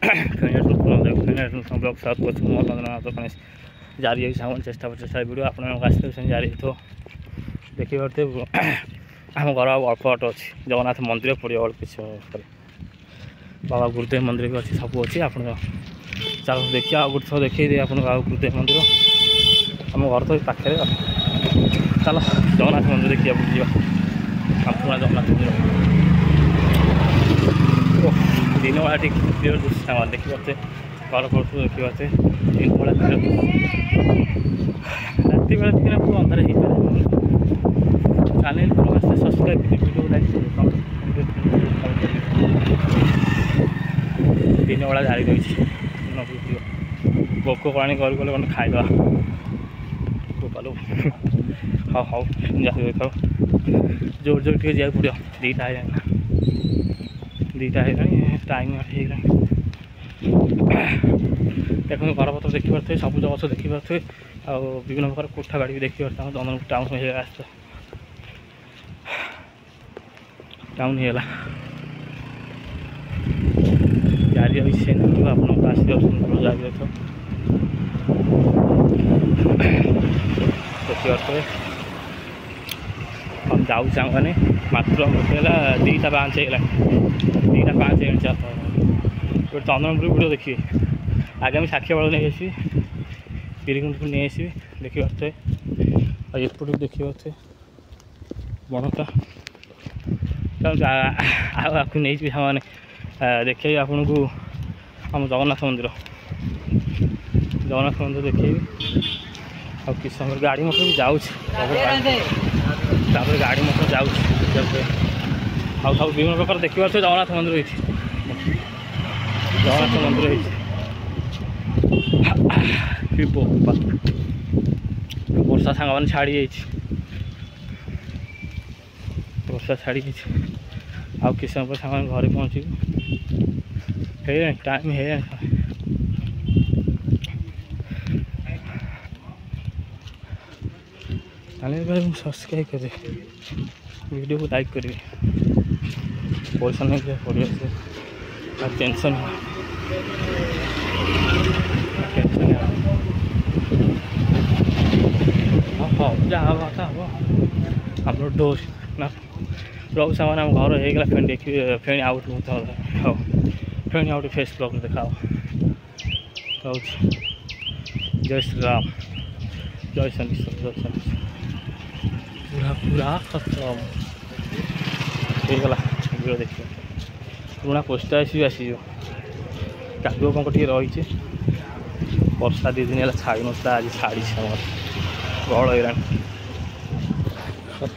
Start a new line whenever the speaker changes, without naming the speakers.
blog साथ गणेश जारी है सामान चेष्टा प्रचेषा वीडियो आप जारी तो देखी पारे आम घर अल्प बाट अच्छी जगन्नाथ मंदिर पड़े अल्प किसी बाबा गुरुदेव मंदिर भी अच्छी सब अच्छी आप चल देखिए आ गोटे थर देखिए आप बाबा गुरुदेव मंदिर आम घर तो पाखे चलो जगन्नाथ मंदिर देखिए बुझा आमपुरा जगन्नाथ मंदिर दिन बेला ठीक क्लीयर दृश्य देखी पारे घर पर देखी पारे दिन बेला राति बेला ठीक पूरा अंधार हो पाए चैनल को सब्सक्राइब वीडियो लाइक दिन बेला जारी रही भोक पानी घर गले मैंने खाईद गोपाल हाँ हाँ जा देखा जोर जोर टे जा पड़ो दीटा है टाइम देखो घर पत्र देखी पारे सबुज गछ देखी पारे विभिन्न प्रकार कोठा बाड़ी भी देखी पारे चंदनपुर टाउन हो टाउन होगा जारी रही आप जारी रख देखी पारे हम जाऊ मैंने मात्र दीटा 5 है 2:05 गोटे चंदनपुर वीडियो देखिए आगे मैं साक्षी बाड़ नहीं आसि बीरकुंड नहीं आसि देखी पारे एपट भी देखी पारे बनटा आपको नहीं मैंने देखिए आपन को आम जगन्नाथ मंदिर देखिए आ किस समय गाड़ी मोटर भी जाऊँ गाड़ी मोटर जाऊँ सब विभिन्न प्रकार देखी पारे जगन्नाथ मंदिर जगन्नाथ मंदिर वर्षा सांग मैंने छाड़ी वर्षा छाड़ी आउ कि समय पर सांग घर पहुँच टाइम है सब्सक्राइब करें वीडियो को लाइक करें पैसा नहीं पड़े टेंशन हाँ जहाँ बात हम हम डोर ना ब्लॉग सामान आम घर होगा फेन देखिए फेन आउट हाँ फेन आउट फेस ब्लॉग देखा जय श्री राम जय शनिश्वर जय शनिश्वर पूरा पूरा खत्म होगा वीडियो देखिए पुराना पोस्ट भी आसी कादुआ पंक टे रही वर्षा 2 दिन है छाड़ी ना आज छाड़ी गहल हो